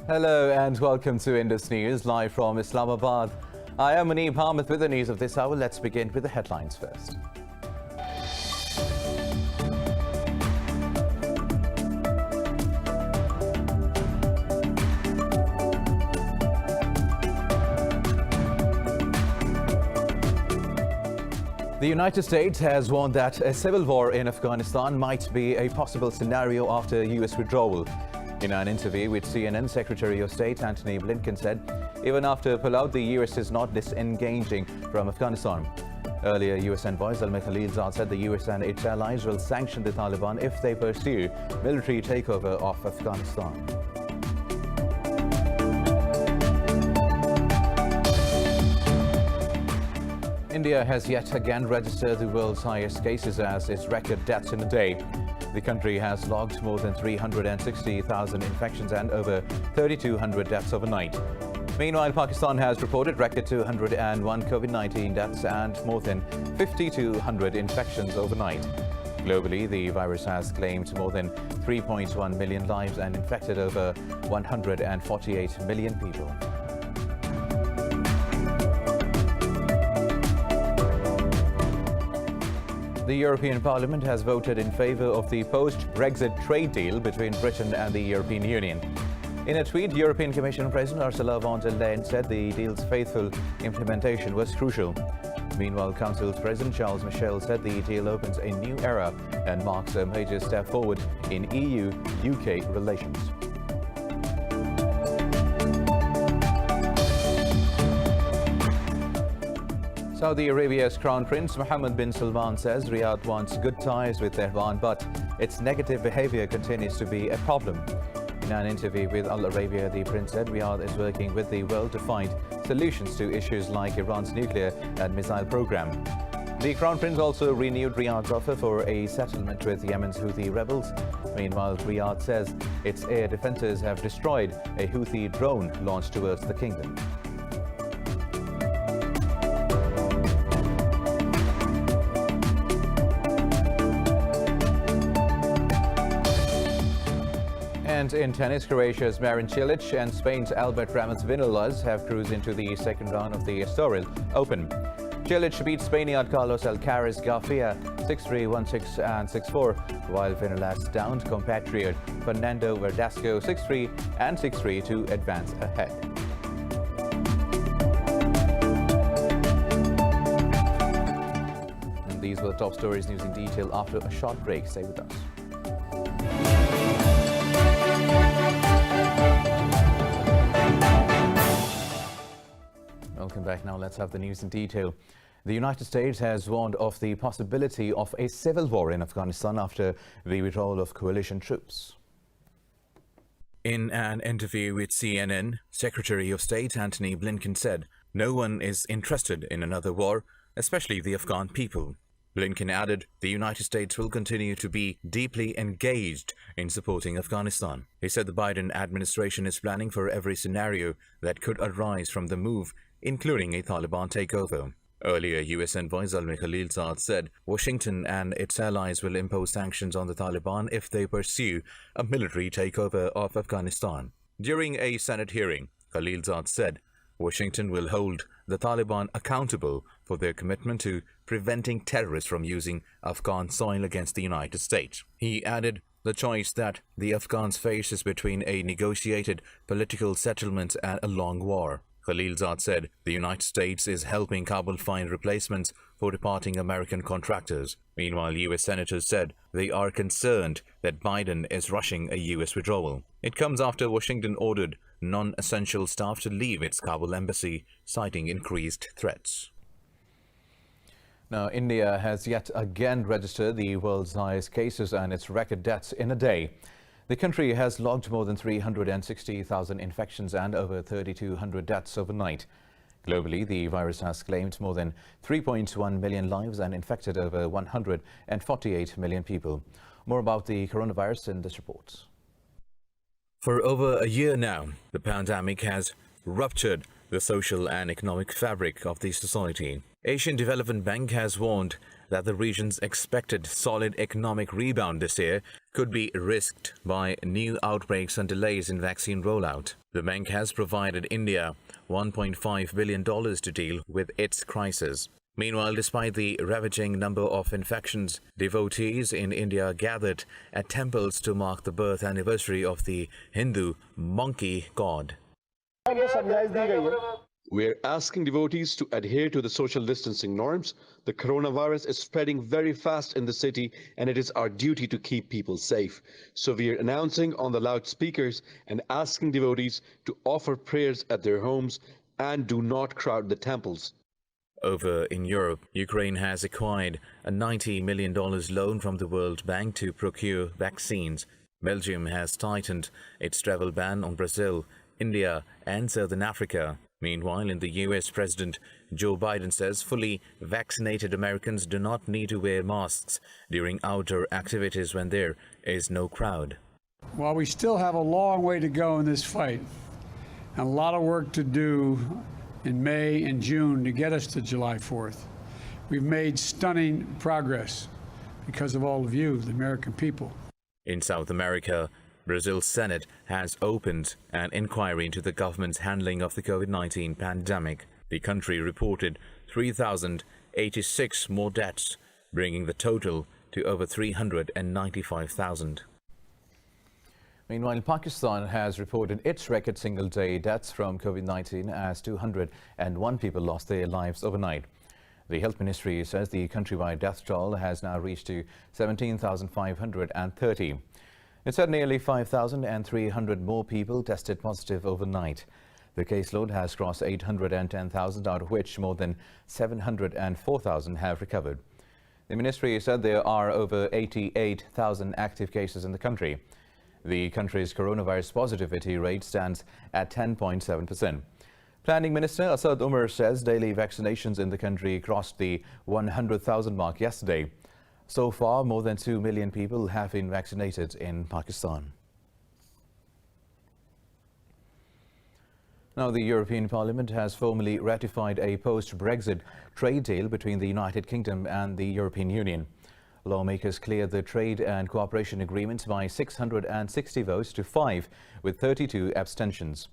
Hello and welcome to Indus News, live from Islamabad. I am Muneeb Ahmed with the news of this hour. Let's begin with the headlines first. The United States has warned that a civil war in Afghanistan might be a possible scenario after U.S. withdrawal. In an interview with CNN, Secretary of State Antony Blinken said, even after pullout, the U.S. is not disengaging from Afghanistan. Earlier, U.S. Envoy Zalmay Khalilzad said the U.S. and its allies will sanction the Taliban if they pursue military takeover of Afghanistan. India has yet again registered the world's highest cases as its record deaths in a day. The country has logged more than 360,000 infections and over 3,200 deaths overnight. Meanwhile, Pakistan has reported record 201 COVID-19 deaths and more than 5,200 infections overnight. Globally, the virus has claimed more than 3.1 million lives and infected over 148 million people. The European Parliament has voted in favour of the post-Brexit trade deal between Britain and the European Union. In a tweet, European Commission President Ursula von der Leyen said the deal's faithful implementation was crucial. Meanwhile, Council's President Charles Michel said the deal opens a new era and marks a major step forward in EU-UK relations. Saudi Arabia's Crown Prince Mohammed bin Salman says Riyadh wants good ties with Tehran, but its negative behavior continues to be a problem. In an interview with Al Arabiya, the prince said Riyadh is working with the world to find solutions to issues like Iran's nuclear and missile program. The Crown Prince also renewed Riyadh's offer for a settlement with Yemen's Houthi rebels. Meanwhile, Riyadh says its air defenses have destroyed a Houthi drone launched towards the kingdom. And in tennis, Croatia's Marin Cilic and Spain's Albert Ramos Vinolas have cruised into the second round of the Estoril Open. Cilic beat Spaniard Carlos Alcaraz Garcia 6-3, 1-6 and 6-4, while Vinolas downed compatriot Fernando Verdasco 6-3 and 6-3 to advance ahead. And these were the top stories. News in detail after a short break. Stay with us. Welcome back. Now let's have the news in detail. The United States has warned of the possibility of a civil war in Afghanistan after the withdrawal of coalition troops. In an interview with CNN, Secretary of State Antony Blinken said, "No one is interested in another war, especially the Afghan people." Blinken added, the United States will continue to be deeply engaged in supporting Afghanistan. He said the Biden administration is planning for every scenario that could arise from the move, including a Taliban takeover. Earlier, U.S. Envoy Zalmay Khalilzad said Washington and its allies will impose sanctions on the Taliban if they pursue a military takeover of Afghanistan. During a Senate hearing, Khalilzad said Washington will hold the Taliban accountable for their commitment to preventing terrorists from using Afghan soil against the United States. He added, the choice that the Afghans face is between a negotiated political settlement and a long war. Khalilzad said the United States is helping Kabul find replacements for departing American contractors. Meanwhile, U.S. senators said they are concerned that Biden is rushing a U.S. withdrawal. It comes after Washington ordered non-essential staff to leave its Kabul embassy, citing increased threats. Now, India has yet again registered the world's highest cases and its record deaths in a day. The country has logged more than 360,000 infections and over 3,200 deaths overnight. Globally, the virus has claimed more than 3.1 million lives and infected over 148 million people. More about the coronavirus in this report. For over a year now, the pandemic has ruptured the social and economic fabric of the society. Asian Development Bank has warned that the region's expected solid economic rebound this year could be risked by new outbreaks and delays in vaccine rollout. The bank has provided India $1.5 billion to deal with its crisis. Meanwhile, despite the ravaging number of infections, devotees in India gathered at temples to mark the birth anniversary of the Hindu monkey god. We're asking devotees to adhere to the social distancing norms. The coronavirus is spreading very fast in the city, and it is our duty to keep people safe. So we are announcing on the loudspeakers and asking devotees to offer prayers at their homes and do not crowd the temples. Over in Europe, Ukraine has acquired a $90 million loan from the World Bank to procure vaccines. Belgium has tightened its travel ban on Brazil, India and Southern Africa. Meanwhile, in the US, President Joe Biden says fully vaccinated Americans do not need to wear masks during outdoor activities when there is no crowd. While we still have a long way to go in this fight and a lot of work to do in May and June to get us to July 4th, we've made stunning progress because of all of you, the American people. In South America, Brazil's Senate has opened an inquiry into the government's handling of the COVID-19 pandemic. The country reported 3,086 more deaths, bringing the total to over 395,000. Meanwhile, Pakistan has reported its record single-day deaths from COVID-19 as 201 people lost their lives overnight. The Health Ministry says the countrywide death toll has now reached to 17,530. It said nearly 5,300 more people tested positive overnight. The caseload has crossed 810,000, out of which more than 704,000 have recovered. The ministry said there are over 88,000 active cases in the country. The country's coronavirus positivity rate stands at 10.7%. Planning Minister Asad Umar says daily vaccinations in the country crossed the 100,000 mark yesterday. So far, more than 2 million people have been vaccinated in Pakistan. Now, the European Parliament has formally ratified a post-Brexit trade deal between the United Kingdom and the European Union. Lawmakers cleared the trade and cooperation agreements by 660 votes to 5, with 32 abstentions.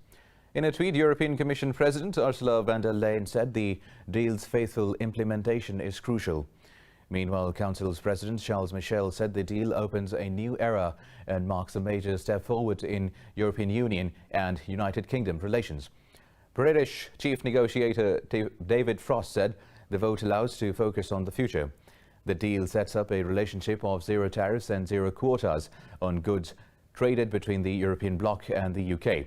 In a tweet, European Commission President Ursula von der Leyen said the deal's faithful implementation is crucial. Meanwhile, Council's President Charles Michel said the deal opens a new era and marks a major step forward in European Union and United Kingdom relations. British Chief Negotiator David Frost said the vote allows to focus on the future. The deal sets up a relationship of zero tariffs and zero quotas on goods traded between the European bloc and the UK.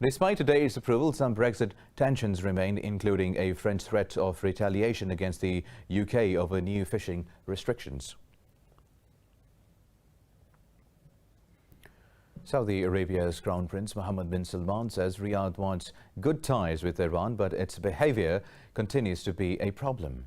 Despite today's approval, some Brexit tensions remain, including a French threat of retaliation against the UK over new fishing restrictions. Saudi Arabia's Crown Prince Mohammed bin Salman says Riyadh wants good ties with Iran, but its behavior continues to be a problem.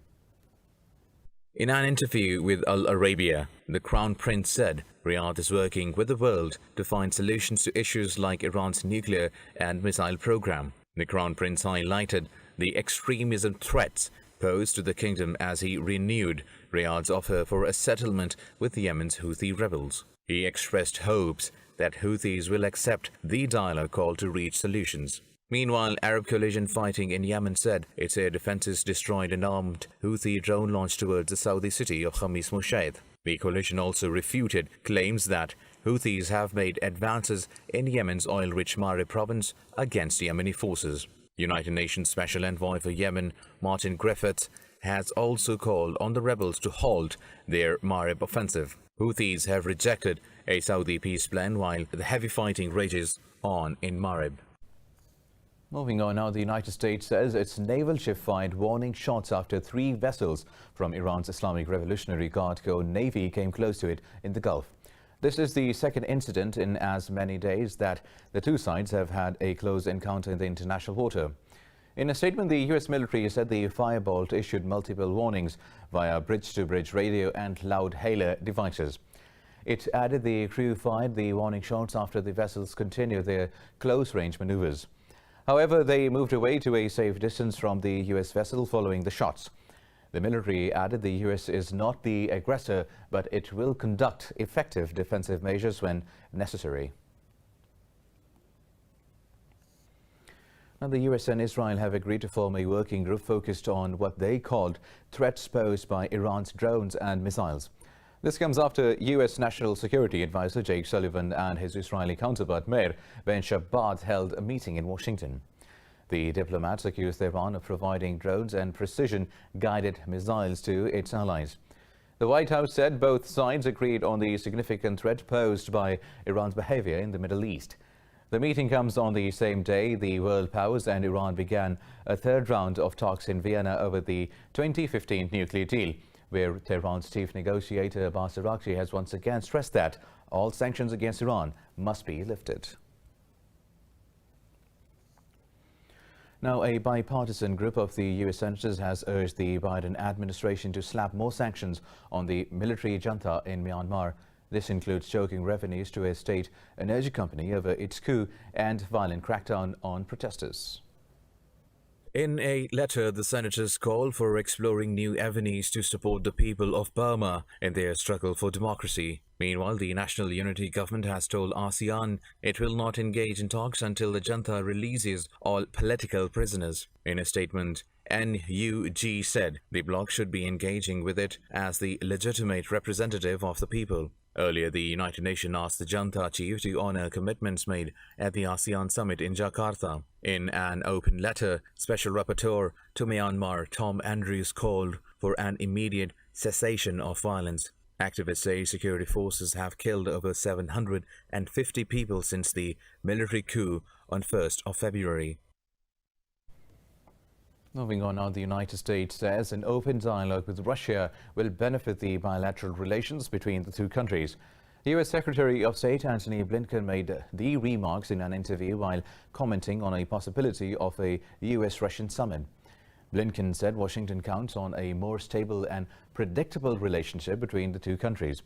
In an interview with Al Arabiya, the Crown Prince said Riyadh is working with the world to find solutions to issues like Iran's nuclear and missile program. The Crown Prince highlighted the extremism threats posed to the kingdom as he renewed Riyadh's offer for a settlement with Yemen's Houthi rebels. He expressed hopes that Houthis will accept the dialogue call to reach solutions. Meanwhile, Arab coalition fighting in Yemen said its air defenses destroyed an armed Houthi drone launched towards the Saudi city of Khamis Mushaid. The coalition also refuted claims that Houthis have made advances in Yemen's oil-rich Marib province against Yemeni forces. United Nations Special Envoy for Yemen, Martin Griffiths, has also called on the rebels to halt their Marib offensive. Houthis have rejected a Saudi peace plan while the heavy fighting rages on in Marib. Moving on now, the United States says its naval ship fired warning shots after 3 vessels from Iran's Islamic Revolutionary Guard Corps Navy came close to it in the Gulf. This is the second incident in as many days that the two sides have had a close encounter in the international water. In a statement, the U.S. military said the Firebolt issued multiple warnings via bridge-to-bridge radio and loud hailer devices. It added the crew fired the warning shots after the vessels continued their close-range maneuvers. However, they moved away to a safe distance from the U.S. vessel following the shots. The military added the US is not the aggressor, but it will conduct effective defensive measures when necessary. Now, the US and Israel have agreed to form a working group focused on what they called threats posed by Iran's drones and missiles. This comes after US National Security Advisor Jake Sullivan and his Israeli counterpart Meir Ben-Shabbat held a meeting in Washington. The diplomats accused Iran of providing drones and precision-guided missiles to its allies. The White House said both sides agreed on the significant threat posed by Iran's behavior in the Middle East. The meeting comes on the same day the world powers and Iran began a third round of talks in Vienna over the 2015 nuclear deal, where Tehran's chief negotiator Abbas Araghchi has once again stressed that all sanctions against Iran must be lifted. Now, a bipartisan group of the US senators has urged the Biden administration to slap more sanctions on the military junta in Myanmar. This includes choking revenues to a state energy company over its coup and violent crackdown on protesters. In a letter, the senators call for exploring new avenues to support the people of Burma in their struggle for democracy. Meanwhile, the National Unity Government has told ASEAN it will not engage in talks until the junta releases all political prisoners. In a statement, NUG said the bloc should be engaging with it as the legitimate representative of the people. Earlier, the United Nations asked the junta chief to honor commitments made at the ASEAN summit in Jakarta. In an open letter, Special Rapporteur to Myanmar Tom Andrews called for an immediate cessation of violence. Activists say security forces have killed over 750 people since the military coup on 1st of February. Moving on now, the United States says an open dialogue with Russia will benefit the bilateral relations between the two countries. U.S. Secretary of State Antony Blinken made the remarks in an interview while commenting on a possibility of a U.S.-Russian summit. Blinken said Washington counts on a more stable and predictable relationship between the two countries.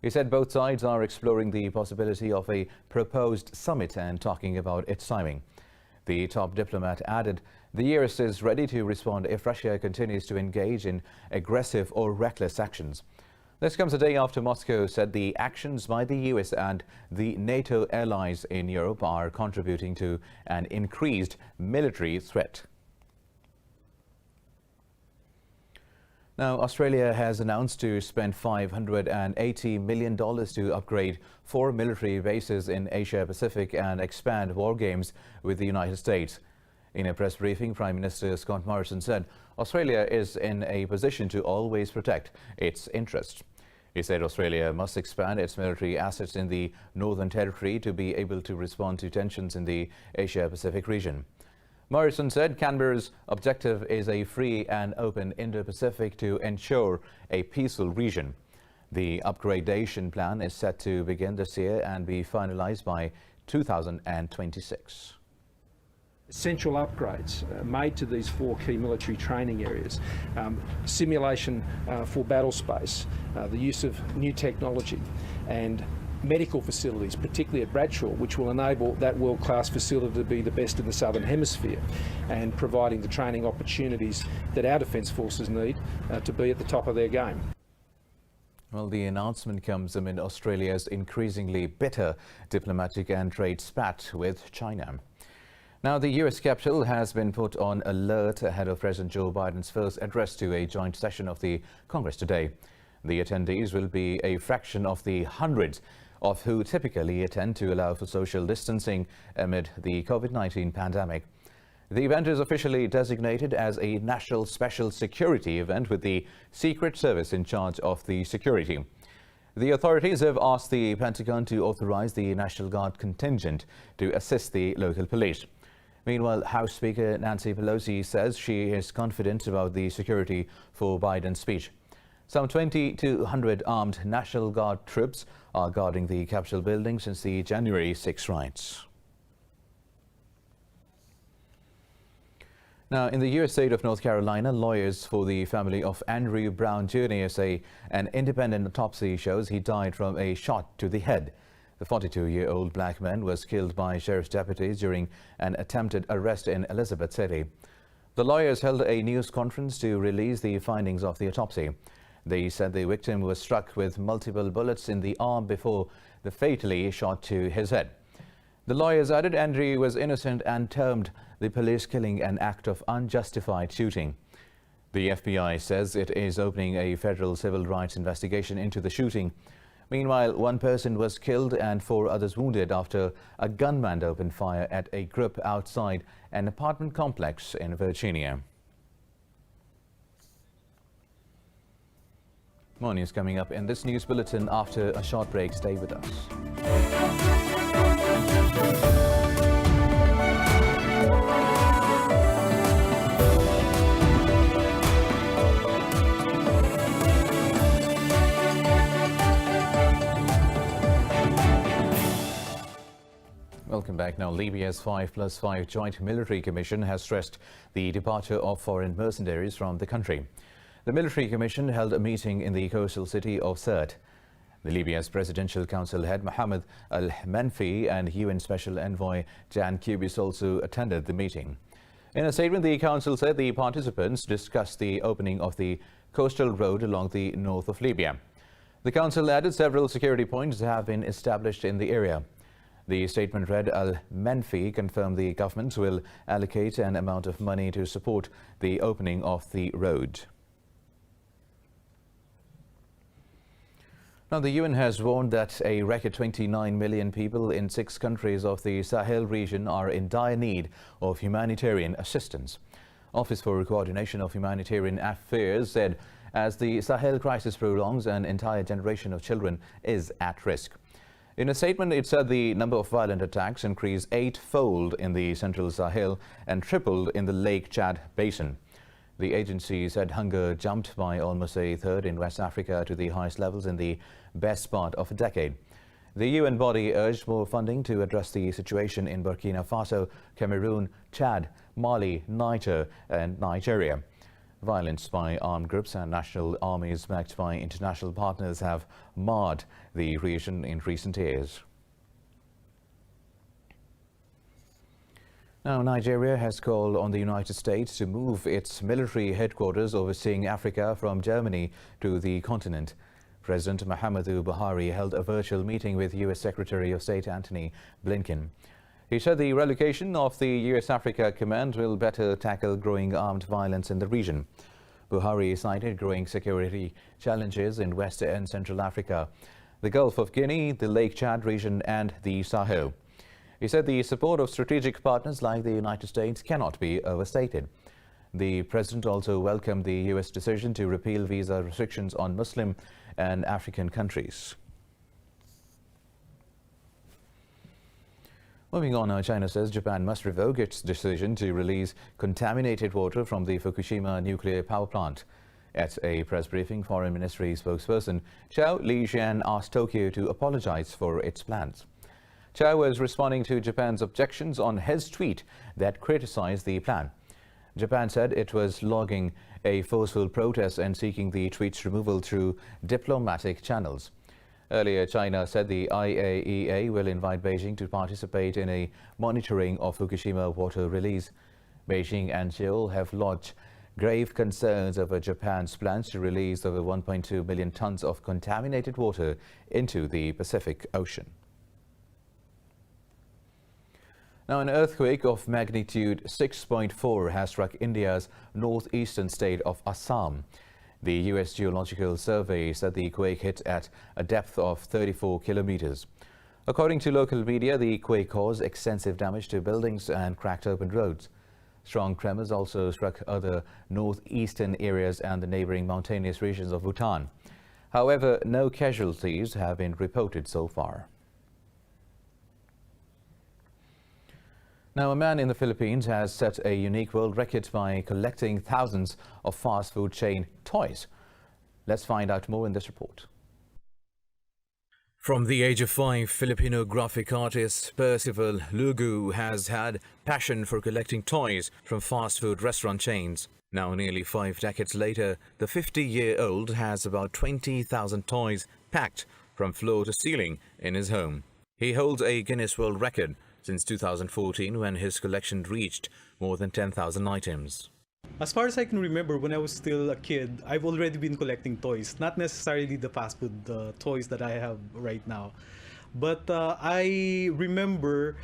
He said both sides are exploring the possibility of a proposed summit and talking about its timing. The top diplomat added the U.S. is ready to respond if Russia continues to engage in aggressive or reckless actions. This comes a day after Moscow said the actions by the U.S. and the NATO allies in Europe are contributing to an increased military threat. Now, Australia has announced to spend $580 million to upgrade 4 military bases in Asia Pacific and expand war games with the United States. In a press briefing, Prime Minister Scott Morrison said Australia is in a position to always protect its interests. He said Australia must expand its military assets in the Northern Territory to be able to respond to tensions in the Asia Pacific region. Morrison said Canberra's objective is a free and open Indo-Pacific to ensure a peaceful region. The upgradation plan is set to begin this year and be finalized by 2026. Essential upgrades made to these 4 key military training areas, simulation for battle space, the use of new technology and medical facilities, particularly at Bradshaw, which will enable that world-class facility to be the best in the Southern Hemisphere and providing the training opportunities that our Defence Forces need to be at the top of their game. Well, the announcement comes amid Australia's increasingly bitter diplomatic and trade spat with China. Now, the U.S. Capitol has been put on alert ahead of President Joe Biden's first address to a joint session of the Congress today. The attendees will be a fraction of the hundreds of who typically attend to allow for social distancing amid the COVID-19 pandemic. The event is officially designated as a National Special Security event with the Secret Service in charge of the security. The authorities have asked the Pentagon to authorize the National Guard contingent to assist the local police. Meanwhile, House Speaker Nancy Pelosi says she is confident about the security for Biden's speech. Some 2,200 armed National Guard troops are guarding the Capitol building since the January 6 riots. Now, in the U.S. state of North Carolina, lawyers for the family of Andrew Brown Jr. say an independent autopsy shows he died from a shot to the head. The 42-year-old black man was killed by sheriff's deputies during an attempted arrest in Elizabeth City. The lawyers held a news conference to release the findings of the autopsy. They said the victim was struck with multiple bullets in the arm before the fatally shot to his head. The lawyers added Andrew was innocent and termed the police killing an act of unjustified shooting. The FBI says it is opening a federal civil rights investigation into the shooting. Meanwhile, one person was killed and 4 others wounded after a gunman opened fire at a group outside an apartment complex in Virginia. More news coming up in this news bulletin after a short break. Stay with us. Welcome back. Now, Libya's 5+5 Joint Military Commission has stressed the departure of foreign mercenaries from the country. The Military Commission held a meeting in the coastal city of Sirte. The Libya's Presidential Council head Mohammed Al-Menfi and UN Special Envoy Jan Kubis also attended the meeting. In a statement, the Council said the participants discussed the opening of the coastal road along the north of Libya. The Council added several security points have been established in the area. The statement read, Al-Menfi confirmed the government will allocate an amount of money to support the opening of the road. Now, the UN has warned that a record 29 million people in 6 countries of the Sahel region are in dire need of humanitarian assistance. Office for Coordination of Humanitarian Affairs said as the Sahel crisis prolongs, an entire generation of children is at risk. In a statement, it said the number of violent attacks increased 8-fold in the central Sahel and tripled in the Lake Chad basin. The agency said hunger jumped by almost a third in West Africa to the highest levels in the best part of a decade. The UN body urged more funding to address the situation in Burkina Faso, Cameroon, Chad, Mali, Niger and Nigeria. Violence by armed groups and national armies backed by international partners have marred the region in recent years. Now, Nigeria has called on the United States to move its military headquarters overseeing Africa from Germany to the continent. President Muhammadu Buhari held a virtual meeting with U.S. Secretary of State Antony Blinken. He said the relocation of the U.S. Africa Command will better tackle growing armed violence in the region. Buhari cited growing security challenges in West and Central Africa, the Gulf of Guinea, the Lake Chad region and the Sahel. He said the support of strategic partners like the United States cannot be overstated. The president also welcomed the U.S. decision to repeal visa restrictions on Muslim and African countries. Moving on now, China says Japan must revoke its decision to release contaminated water from the Fukushima nuclear power plant. At a press briefing, Foreign Ministry spokesperson Chao Lijian asked Tokyo to apologize for its plans. Chao was responding to Japan's objections on his tweet that criticized the plan. Japan said it was logging a forceful protest and seeking the tweet's removal through diplomatic channels. Earlier, China said the IAEA will invite Beijing to participate in a monitoring of Fukushima water release. Beijing and Seoul have lodged grave concerns over Japan's plans to release over 1.2 million tons of contaminated water into the Pacific Ocean. Now, an earthquake of magnitude 6.4 has struck India's northeastern state of Assam. The U.S. Geological Survey said the quake hit at a depth of 34 kilometers. According to local media, the quake caused extensive damage to buildings and cracked open roads. Strong tremors also struck other northeastern areas and the neighboring mountainous regions of Bhutan. However, no casualties have been reported so far. Now, a man in the Philippines has set a unique world record by collecting thousands of fast food chain toys. Let's find out more in this report. From the age of 5, Filipino graphic artist Percival Lugu has had passion for collecting toys from fast food restaurant chains. Now, nearly 5 decades later, the 50-year-old has about 20,000 toys packed from floor to ceiling in his home. He holds a Guinness World Record since 2014 when his collection reached more than 10,000 items. As far as I can remember, when I was still a kid, I've already been collecting toys. Not necessarily the fast food toys that I have right now. But I remember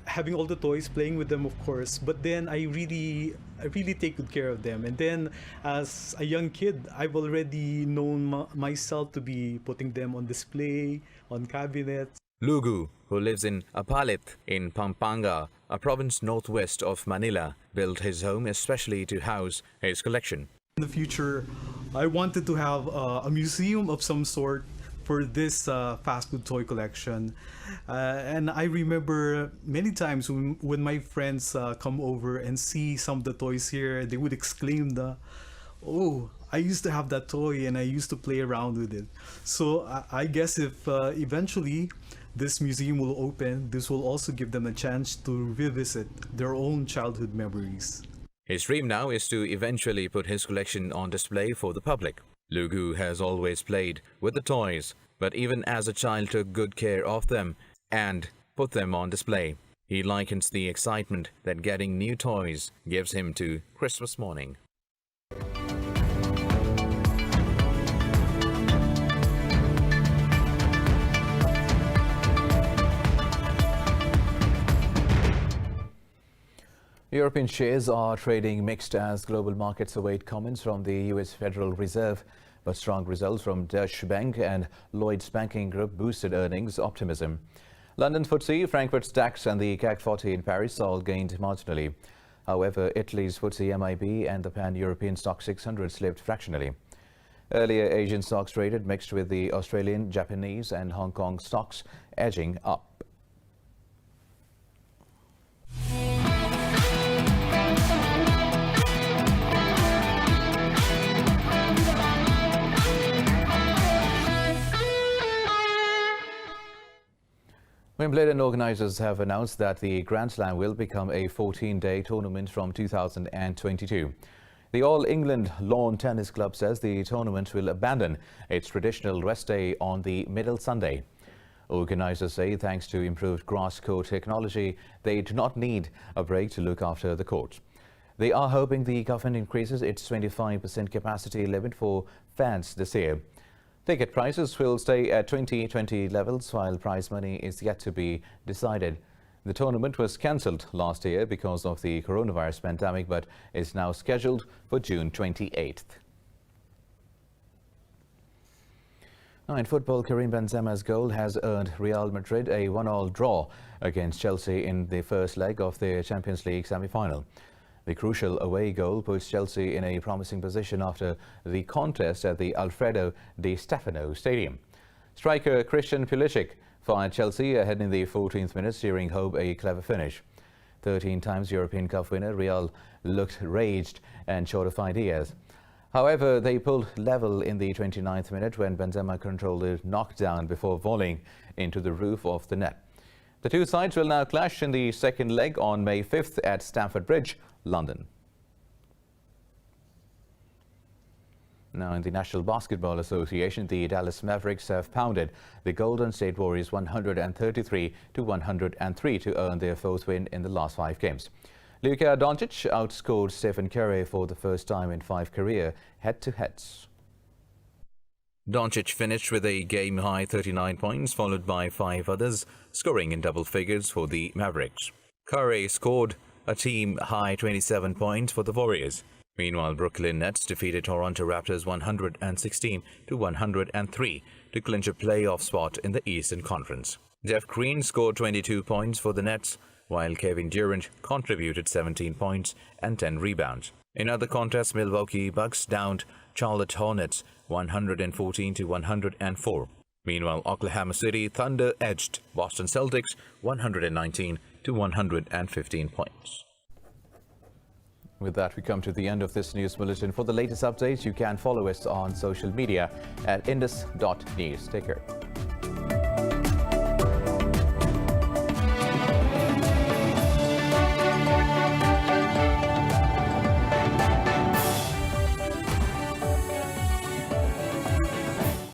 having all the toys, playing with them, of course. But then I really take good care of them. And then, as a young kid, I've already known myself to be putting them on display, on cabinets. Lugu, who lives in Apalit in Pampanga, a province northwest of Manila, built his home especially to house his collection. In the future, I wanted to have a museum of some sort for this fast food toy collection. And I remember many times when my friends come over and see some of the toys here, they would exclaim "Oh, I used to have that toy and I used to play around with it." So I guess if eventually this museum will open, this will also give them a chance to revisit their own childhood memories. His dream now is to eventually put his collection on display for the public. Lugu has always played with the toys, but even as a child took good care of them and put them on display. He likens the excitement that getting new toys gives him to Christmas morning. European shares are trading mixed as global markets await comments from the US Federal Reserve, but strong results from Deutsche Bank and Lloyds Banking Group boosted earnings optimism. London FTSE, Frankfurt DAX and the CAC 40 in Paris all gained marginally. However, Italy's FTSE MIB and the Pan-European Stock 600 slipped fractionally. Earlier Asian stocks traded mixed with the Australian, Japanese and Hong Kong stocks edging up. Wimbledon organisers have announced that the Grand Slam will become a 14-day tournament from 2022. The All England Lawn Tennis Club says the tournament will abandon its traditional rest day on the middle Sunday. Organisers say thanks to improved grass court technology, they do not need a break to look after the court. They are hoping the government increases its 25% capacity limit for fans this year. Ticket prices will stay at 2020 levels, while prize money is yet to be decided. The tournament was cancelled last year because of the coronavirus pandemic, but is now scheduled for June 28th. Now in football, Karim Benzema's goal has earned Real Madrid a 1-1 draw against Chelsea in the first leg of their Champions League semi-final. The crucial away goal puts Chelsea in a promising position after the contest at the Alfredo Di Stefano Stadium. Striker Christian Pulisic fired Chelsea ahead in the 14th minute, steering home a clever finish. 13 times European Cup winner Real looked raged and short of ideas. However, they pulled level in the 29th minute when Benzema controlled a knockdown before volleying into the roof of the net. The two sides will now clash in the second leg on May 5th at Stamford Bridge, London. Now in the National Basketball Association, the Dallas Mavericks have pounded the Golden State Warriors 133-103 to earn their fourth win in the last 5 games. Luka Doncic outscored Stephen Curry for the first time in 5 career head-to-heads. Doncic finished with a game-high 39 points, followed by 5 others, scoring in double figures for the Mavericks. Curry scored a team-high 27 points for the Warriors. Meanwhile, Brooklyn Nets defeated Toronto Raptors 116-103 to clinch a playoff spot in the Eastern Conference. Jeff Green scored 22 points for the Nets, while Kevin Durant contributed 17 points and 10 rebounds. In other contests, Milwaukee Bucks downed Charlotte Hornets 114-104. Meanwhile, Oklahoma City Thunder edged Boston Celtics 119-115 points. With that, we come to the end of this news bulletin. For the latest updates, you can follow us on social media at indus.news. Take care.